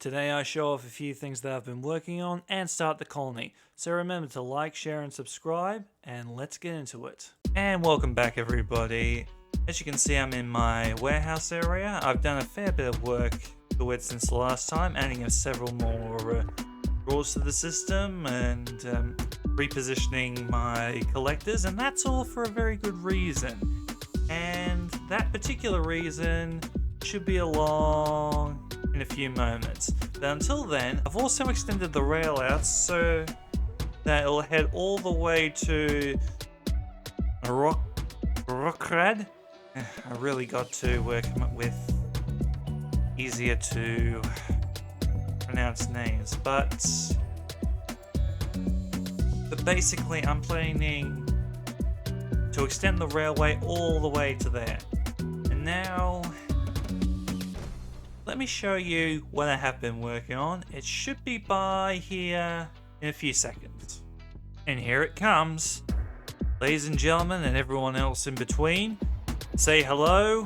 Today I show off a few things that I've been working on and start the colony. So remember to like, share and subscribe, and let's get into it. And welcome back everybody. As you can see, I'm in my warehouse area. I've done a fair bit of work to it since the last time, adding several more drawers to the system and repositioning my collectors, and that's all for a very good reason. And that particular reason should be along in a few moments. But until then, I've also extended the rail out so that it'll head all the way to Rockrad. I really got to come up with easier to pronounce names, but basically I'm planning to extend the railway all the way to there. And now let me show you what I have been working on. It should be by here in a few seconds. And here it comes. Ladies and gentlemen, and everyone else in between, say hello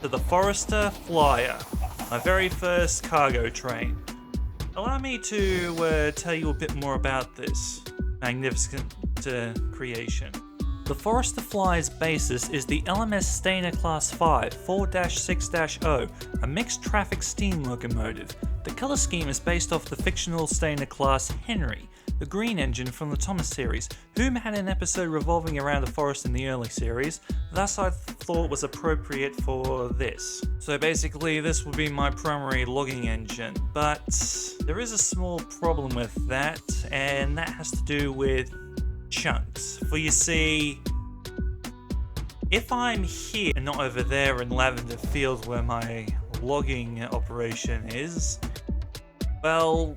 to the Forester Flyer, my very first cargo train. Allow me to tell you a bit more about this magnificent creation. The Forester Flyer's basis is the LMS Stainer Class 5 4-6-0, a mixed traffic steam locomotive. The colour scheme is based off the fictional Stainer Class Henry, the green engine from the Thomas series, whom had an episode revolving around the forest in the early series, thus I thought was appropriate for this. So basically this would be my primary logging engine, but there is a small problem with that, and that has to do with chunks. For you see, if I'm here and not over there in Lavender Field where my logging operation is, well,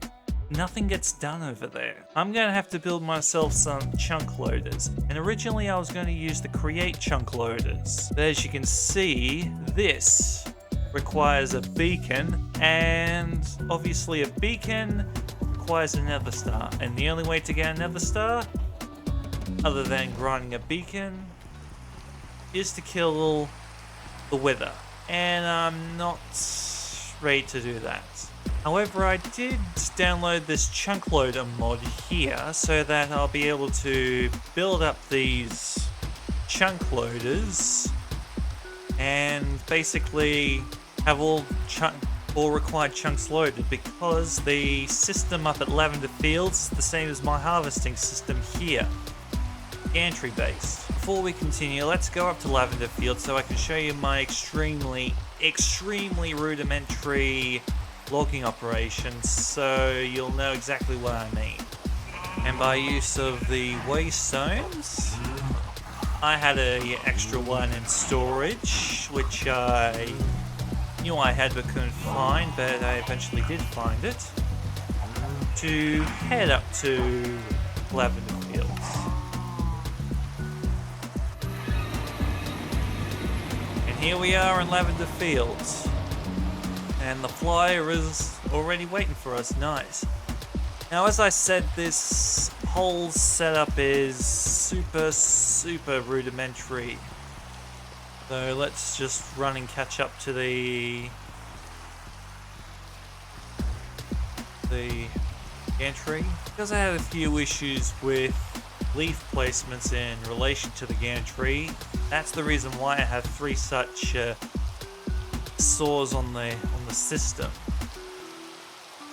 nothing gets done over there. I'm going to have to build myself some chunk loaders, and originally I was going to use the create chunk loaders. But as you can see, this requires a beacon, and obviously a beacon requires a nether star, and the only way to get a nether star, other than grinding a beacon, is to kill the wither, and I'm not ready to do that. However, I did download this chunk loader mod here so that I'll be able to build up these chunk loaders and basically have all required chunks loaded, because the system up at Lavender Fields is the same as my harvesting system here, gantry based. Before we continue, let's go up to Lavender Field so I can show you my extremely rudimentary logging operations, so you'll know exactly what I mean. And by use of the waystones, I had an extra one in storage, which I knew I had but couldn't find, but I eventually did find it, to head up to Lavender Fields. Here we are in Lavender Fields, and the flyer is already waiting for us. Nice. Now, as I said, this whole setup is super rudimentary, so let's just run and catch up to the gantry, because I had a few issues with leaf placements in relation to the gantry. That's the reason why I have 3 such saws on the system,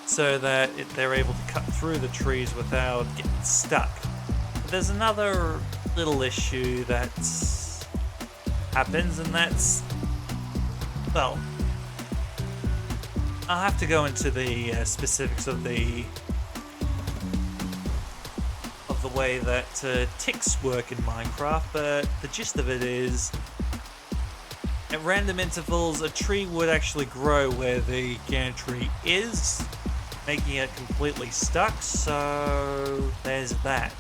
so that they're able to cut through the trees without getting stuck. But there's another little issue that happens, and that's, well, I'll have to go into the specifics of the way that ticks work in Minecraft, but the gist of it is, at random intervals, a tree would actually grow where the gantry is, making it completely stuck, so there's that.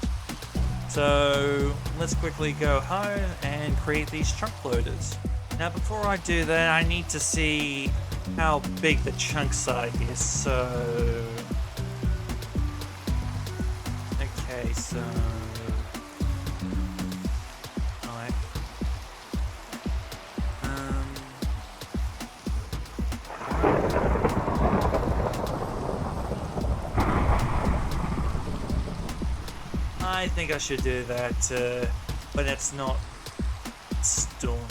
So let's quickly go home and create these chunk loaders. Now, before I do that, I need to see how big the chunk size is, so so alright. I think I should do that when it's not storming.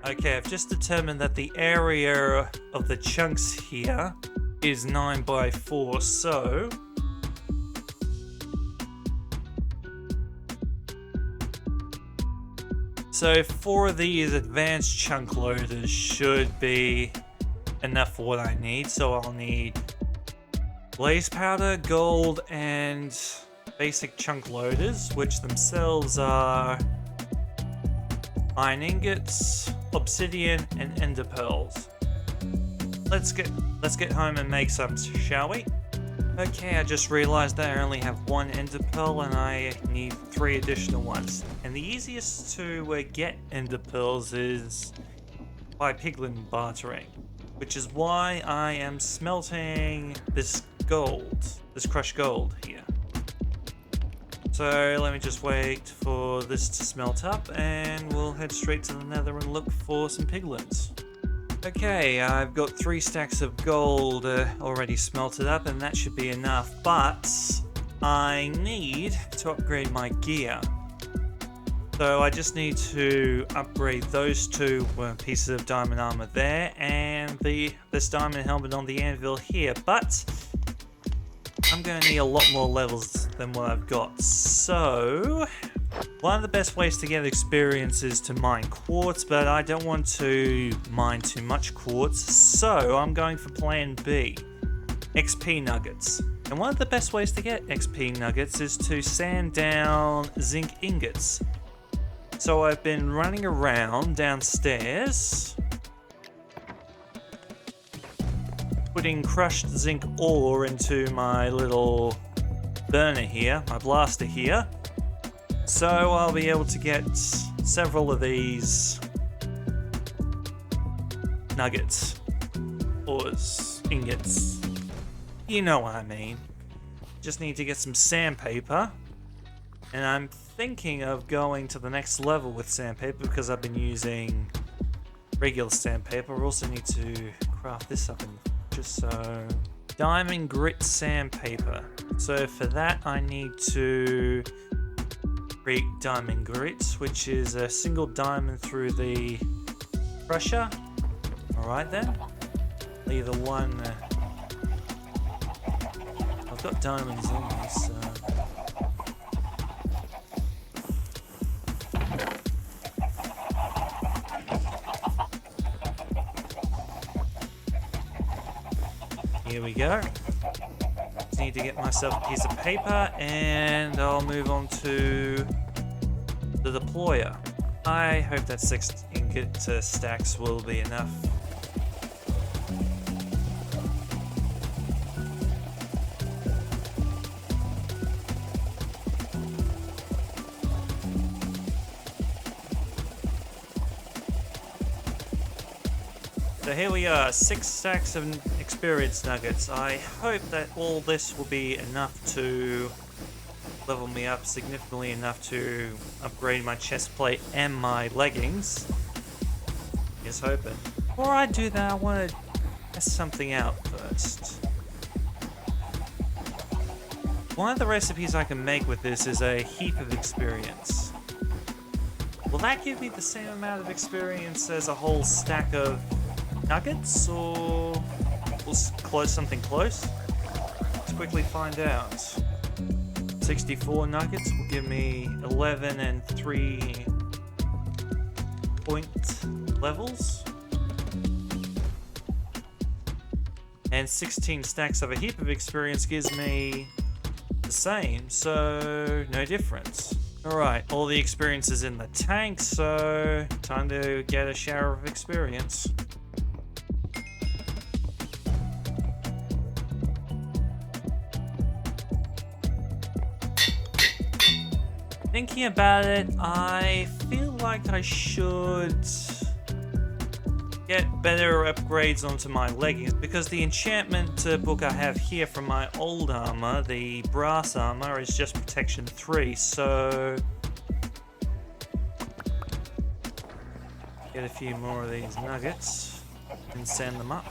Okay, I've just determined that the area of the chunks here is 9 by 4, so So 4 of these advanced chunk loaders should be enough for what I need. So I'll need blaze powder, gold, and basic chunk loaders, which themselves are iron ingots, obsidian, and ender pearls. Let's get home and make some, shall we? Okay, I just realized that I only have 1 ender pearl and I need 3 additional ones. And the easiest to get ender pearls is by piglin bartering, which is why I am smelting this gold, this crushed gold here. So let me just wait for this to smelt up and we'll head straight to the nether and look for some piglins. Okay, I've got 3 stacks of gold already smelted up and that should be enough, but I need to upgrade my gear. So I just need to upgrade those 2 pieces of diamond armor there and this diamond helmet on the anvil here, but I'm going to need a lot more levels than what I've got. So one of the best ways to get experience is to mine quartz, but I don't want to mine too much quartz, so I'm going for plan B, XP nuggets. And one of the best ways to get XP nuggets is to sand down zinc ingots. So I've been running around downstairs, putting crushed zinc ore into my little burner here, my blaster here. So I'll be able to get several of these nuggets, ores, ingots. You know what I mean. Just need to get some sandpaper. And I'm thinking of going to the next level with sandpaper because I've been using regular sandpaper. I also need to craft this up in just so. Diamond grit sandpaper. So for that I need to create diamond grit, which is a single diamond through the crusher. Alright then. Either one. I've got diamonds in this, so. Here we go. Just need to get myself a piece of paper and I'll move on to the deployer. I hope that 6 ingot stacks will be enough. So here we are, 6 stacks of experience nuggets. I hope that all this will be enough to level me up significantly enough to upgrade my chest plate and my leggings. Just hoping. Before I do that, I want to test something out first. One of the recipes I can make with this is a heap of experience. Will that give me the same amount of experience as a whole stack of nuggets, or close something close? Let's quickly find out. 64 nuggets will give me 11 and 3 point levels. And 16 stacks of a heap of experience gives me the same, so no difference. Alright, all the experience is in the tank, so time to get a shower of experience. Thinking about it, I feel like I should get better upgrades onto my leggings because the enchantment book I have here from my old armor, the brass armor, is just protection 3, so get a few more of these nuggets and send them up.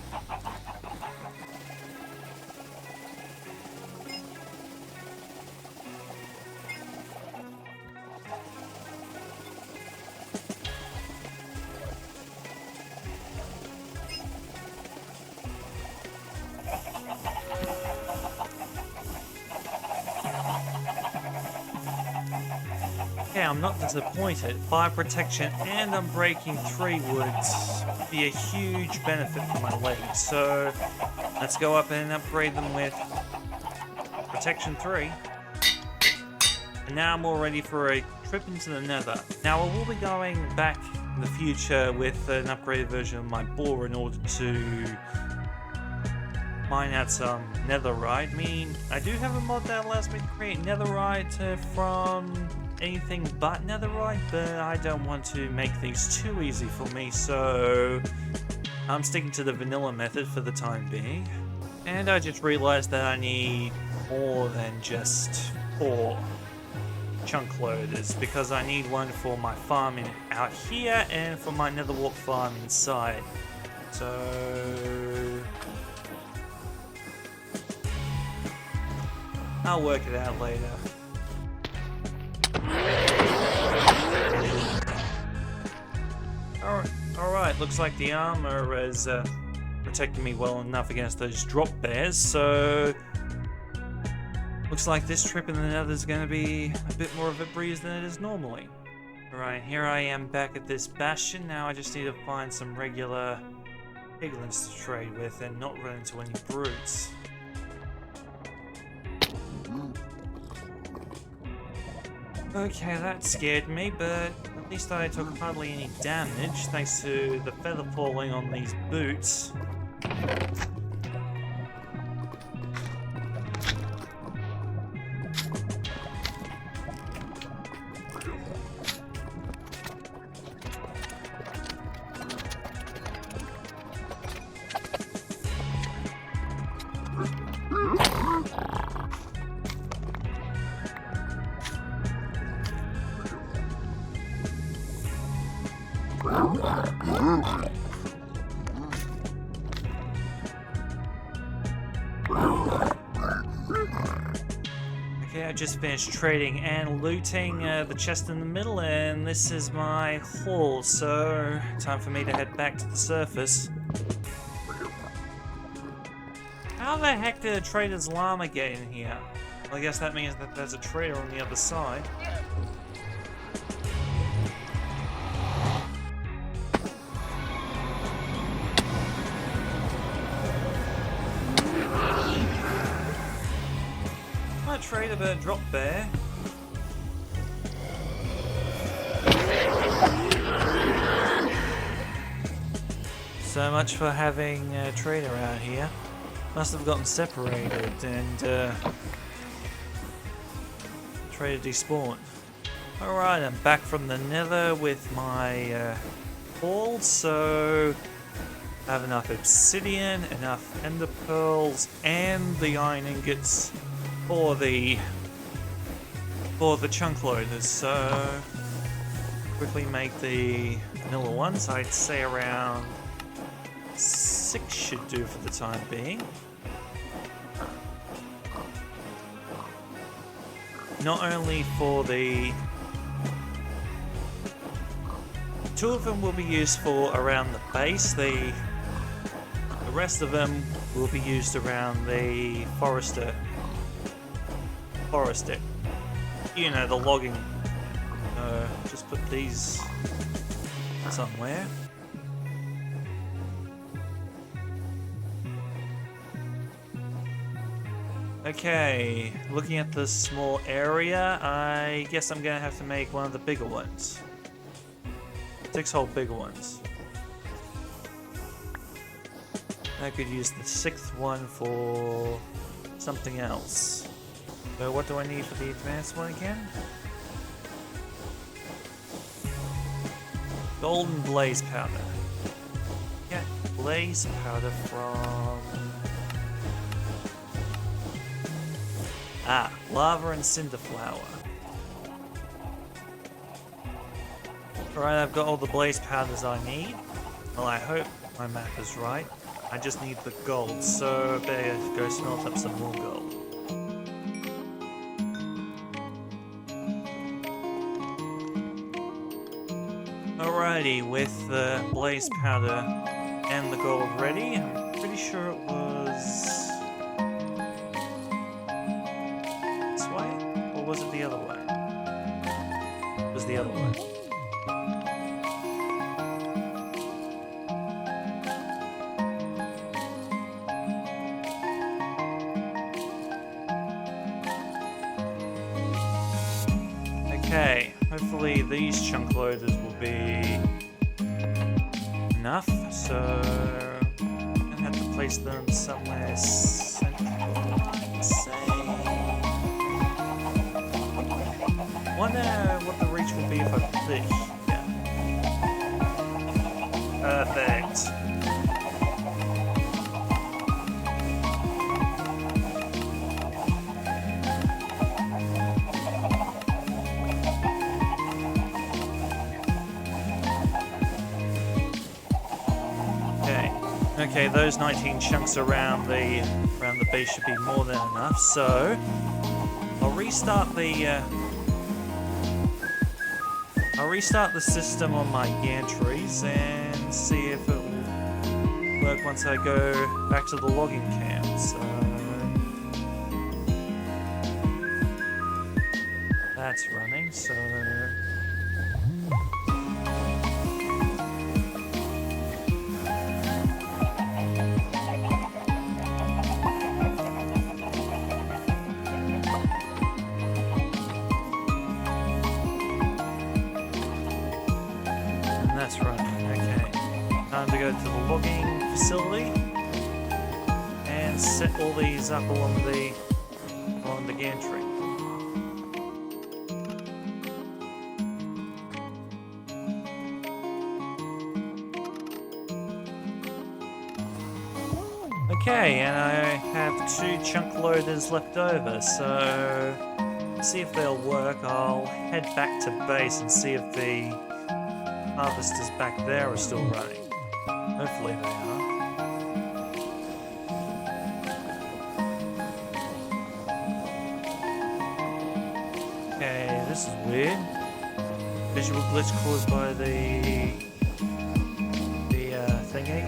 Okay, I'm not disappointed. Fire protection and unbreaking 3 would be a huge benefit for my legs. So let's go up and upgrade them with protection 3. And now I'm all ready for a trip into the nether. Now I will be going back in the future with an upgraded version of my bore in order to mine out some netherite. I mean, I do have a mod that allows me to create netherite from anything but netherite, but I don't want to make things too easy for me, so I'm sticking to the vanilla method for the time being. And I just realized that I need more than just 4 chunk loaders, because I need one for my farm out here and for my netherwalk farm inside. So I'll work it out later. Alright, looks like the armor is protecting me well enough against those drop bears, so looks like this trip in the nether is going to be a bit more of a breeze than it is normally. Alright, here I am back at this bastion. Now I just need to find some regular piglins to trade with and not run into any brutes. Okay, that scared me, but at least I took hardly any damage thanks to the feather falling on these boots. Okay, I just finished trading and looting the chest in the middle, and this is my haul, so time for me to head back to the surface. How the heck did a trader's llama get in here? Well, I guess that means that there's a trader on the other side. Not a trader, but a drop bear. So much for having a trader out here. Must have gotten separated and trader despawned. Alright, I'm back from the nether with my haul, so I have enough obsidian, enough ender pearls, and the iron ingots for the chunk loaders. So quickly make the vanilla ones. I'd say around 6 should do for the time being. Not only for the 2 of them will be used for around the base, the rest of them will be used around the forester, you know, the logging. Just put these somewhere. Okay, looking at this small area, I guess I'm gonna have to make one of the bigger ones. 6 whole bigger ones. I could use the 6th one for something else. So what do I need for the advanced one again? Golden blaze powder. Get blaze powder from... lava and cinder flower. Alright, I've got all the blaze powders I need. Well, I hope my map is right. I just need the gold, so I better go smelt up some more gold. Alrighty, with the blaze powder and the gold ready, I'm pretty sure it was... this way? Or was it the other way? the other way. Okay, hopefully these chunk loaders will be enough, so I'm gonna have to place them somewhere central, I'd say. Wonder what the reach will be if I put it here. Perfect. Okay, those 19 chunks around the base should be more than enough. So I'll restart the system on my gantries and see if it will work once I go back to the logging camp. So that's running. So. That's right, okay. Time to go to the logging facility and set all these up along the gantry. Okay, and I have 2 chunk loaders left over, so see if they'll work. I'll head back to base and see if the harvesters back there are still running. Hopefully they are. Okay, this is weird. Visual glitch caused by the thingy.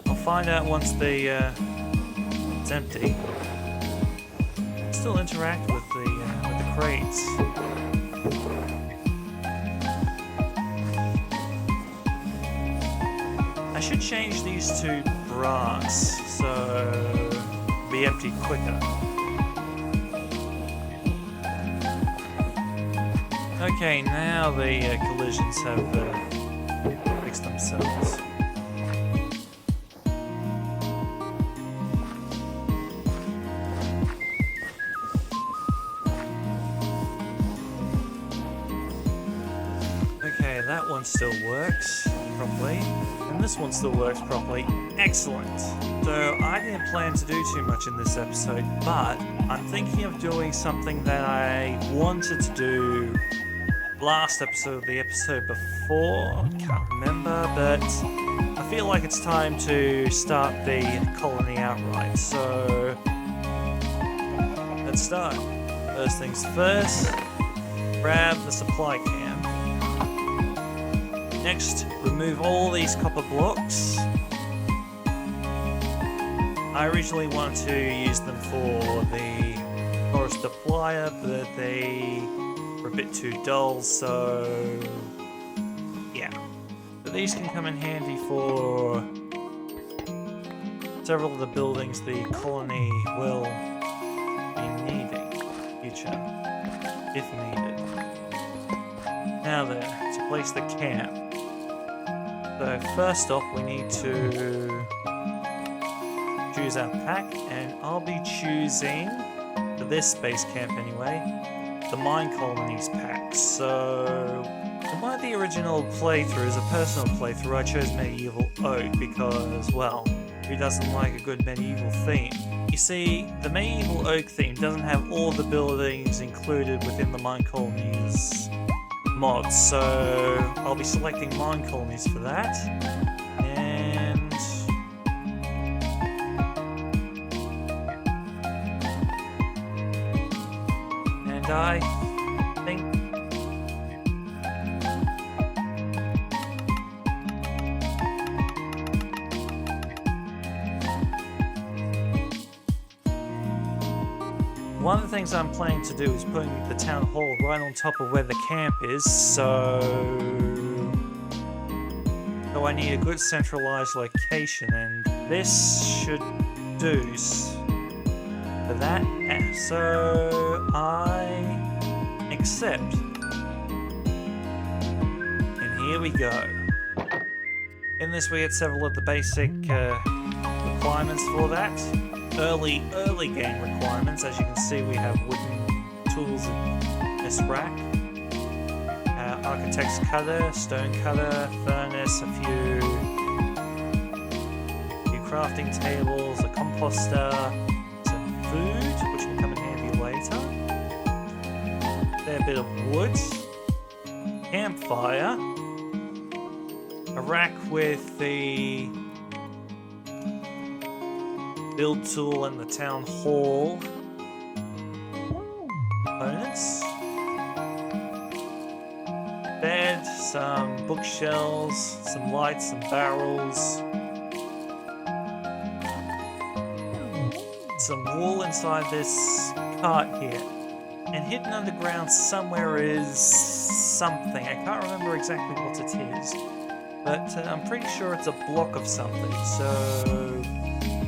I'll find out once it's empty. Still interact with the crates. I should change these to brass, so be empty quicker. Okay, now the collisions have fixed themselves. Okay, that one still works properly. And this one still works properly. Excellent. So I didn't plan to do too much in this episode, but I'm thinking of doing something that I wanted to do last episode, the episode before. Can't remember, but I feel like it's time to start the colony outright. So let's start. First things first, grab the supply camp. Next, remove all these copper blocks. I originally wanted to use them for the forest applier, but they were a bit too dull, so yeah. But these can come in handy for several of the buildings the colony will be needing in the future, if needed. Now then, to place the camp. So first off, we need to choose our pack, and I'll be choosing, for this base camp anyway, the Minecolonies pack. So in one of the original playthroughs, a personal playthrough, I chose Medieval Oak because, well, who doesn't like a good medieval theme? You see, the Medieval Oak theme doesn't have all the buildings included within the Minecolonies mods, so I'll be selecting Minecolonies for that. And I think one of the things I'm planning to do is putting the town hall right on top of where the camp is, so I need a good centralized location, and this should do for that. So I accept. And here we go. In this we get several of the basic requirements for that. Early game requirements. As you can see, we have wooden tools in this rack. Architect's cutter, stone cutter, furnace, a few crafting tables, a composter, some food, which will come in handy later. A fair bit of wood, campfire, a rack with the build tool and the town hall components. Bed, some bookshelves, some lights, some barrels, some wool inside this cart here. And hidden underground somewhere is something. I can't remember exactly what it is, but I'm pretty sure it's a block of something.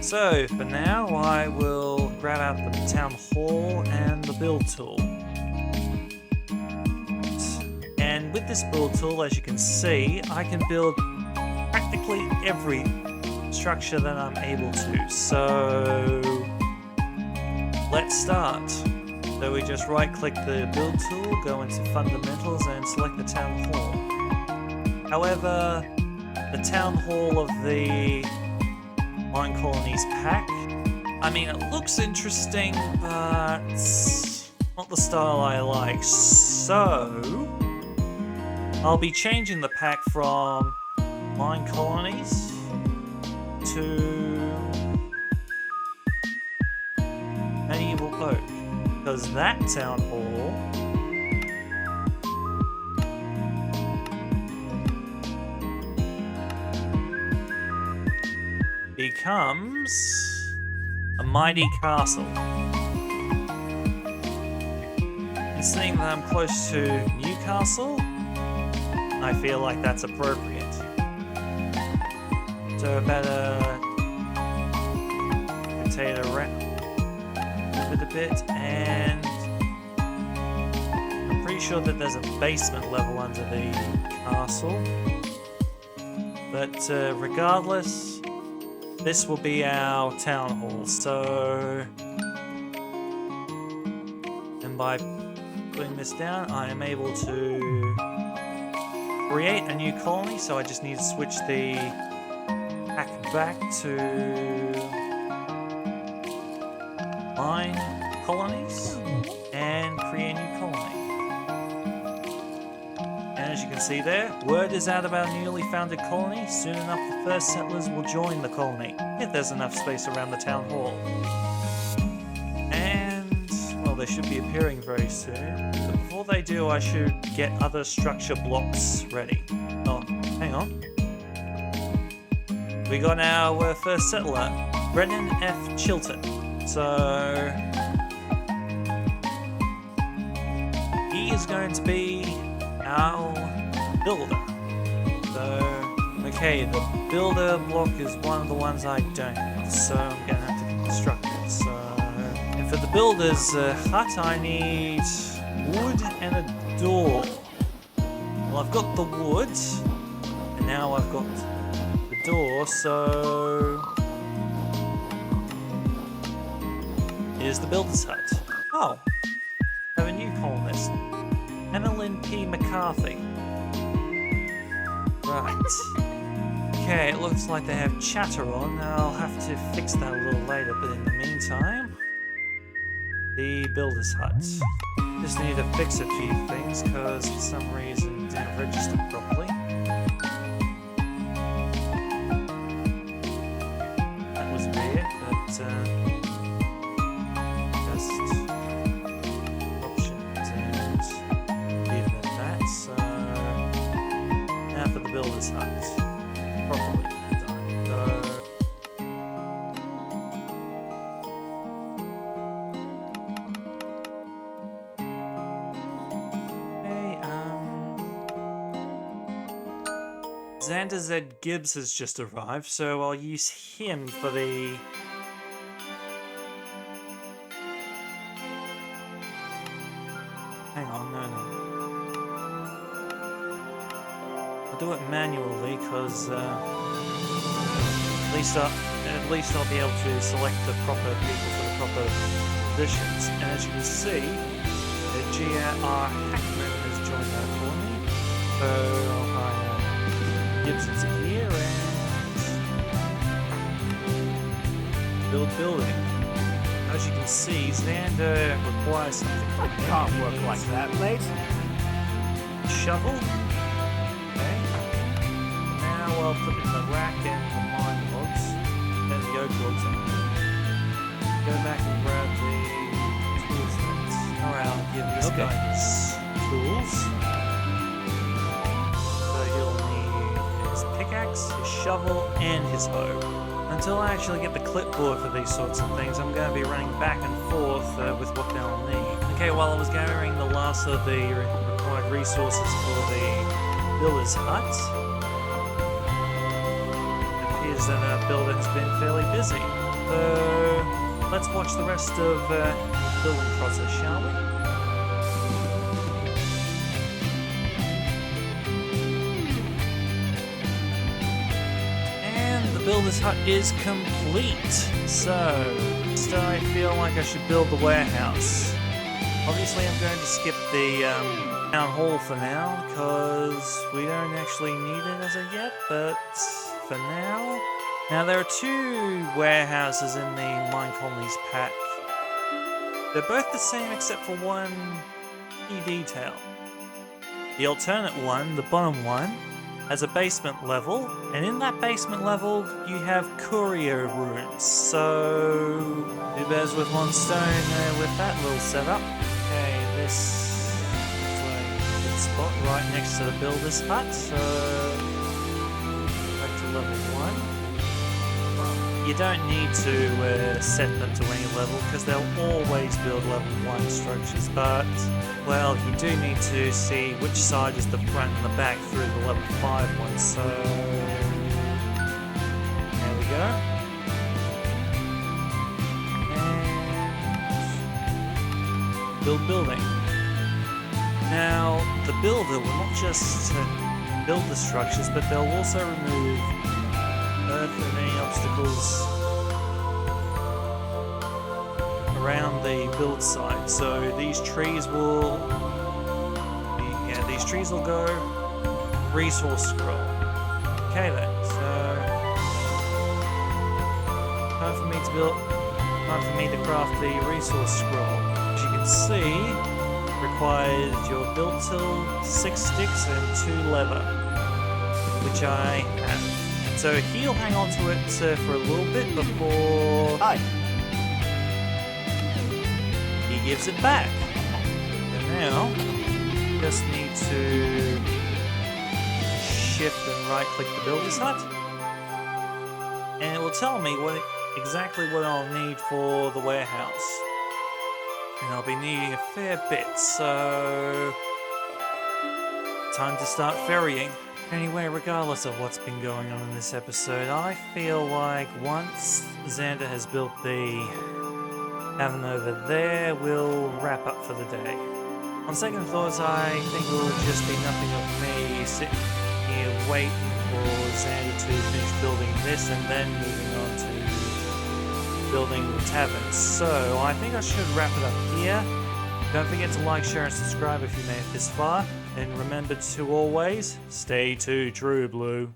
So for now, I will grab out the town hall and the build tool. And with this build tool, as you can see, I can build practically every structure that I'm able to. So let's start. So we just right-click the build tool, go into fundamentals, and select the town hall. However, the town hall of the Minecolonies pack, I mean, it looks interesting, but not the style I like. So I'll be changing the pack from Minecolonies to Medieval Oak, because that town hall becomes a mighty castle. And seeing that I'm close to Newcastle, I feel like that's appropriate. So I better rotate around a bit, and I'm pretty sure that there's a basement level under the castle. But regardless, this will be our town hall. So, and by putting this down, I am able to create a new colony. So I just need to switch the pack back to Minecolonies and create a new colony. And as you can see there, word is out about our newly founded colony. Soon enough, the first settlers will join the colony, if there's enough space around the town hall. And, well, they should be appearing very soon. But before they do, I should get other structure blocks ready. Oh, hang on. We got our first settler, Brennan F. Chilton. So he is going to be our builder. So, okay, the builder block is one of the ones I don't have, so I'm going to have to construct it. So, and for the builder's hut, I need wood and a door. Well, I've got the wood, and now I've got the door, so here's the builder's hut. Oh, I have a new colonist, Emmeline P. McCarthy. Right. Okay, it looks like they have chatter on. I'll have to fix that a little later, but in the meantime, the builder's hut. Just need to fix a few things because for some reason it didn't register properly. That was weird, but just options and leave it at that. So now for the builder's hut. Properly done. So, Xander Z. Gibbs has just arrived, so I'll use him for the... Hang on, no. I'll do it manually, because at least I'll be able to select the proper people for the proper positions. And as you can see, G.R. Hackman has joined that for me. So I'll hire Gibson's here and build building. As you can see, Xander requires something. I can't work like that, mate. Shovel. Okay. Now I'll put in the rack and the mine logs. And the oak logs. Go back and grab the tools next. Alright, I'll give this guy his tools. So he'll need his pickaxe, his shovel, and his hoe. Until I actually get the clipboard for these sorts of things, I'm going to be running back and forth with what they'll need. Okay, while I was gathering the last of the required resources for the builder's hut, it appears that our builder has been fairly busy. So let's watch the rest of the building process, shall we? Builder's hut is complete. So I feel like I should build the warehouse. Obviously I'm going to skip the town hall for now because we don't actually need it as of yet, but for now. Now there are two warehouses in the Minecolonies pack. They're both the same except for one key detail. The alternate one, the bottom one, has a basement level, and in that basement level you have courier rooms, so who bears with one stone with that little setup. Okay, this is a good spot right next to the builder's hut, so back to level 1. You don't need to set them to any level because they'll always build level 1 structures, but well, you do need to see which side is the front and the back through the level 5 one, so there we go. And build building. Now, the builder will not just build the structures, but they'll also remove earth and any obstacles around the build site. So these trees will go resource scroll. Okay then, so time for me to craft the resource scroll. As you can see, requires your build tool, 6 sticks and 2 leather, which I have. So he'll hang on to it for a little bit before he gives it back. And now, just need to shift and right click the builder's hut. And it will tell me exactly what I'll need for the warehouse. And I'll be needing a fair bit, so time to start ferrying. Anyway, regardless of what's been going on in this episode, I feel like once Xander has built the cabin over there, we'll wrap up for the day. On second thoughts, I think it will just be nothing of me sitting here waiting for Xander to finish building this and then moving on to building the tavern. So I think I should wrap it up here. Don't forget to like, share, and subscribe if you made it this far. And remember to always stay true, Blue.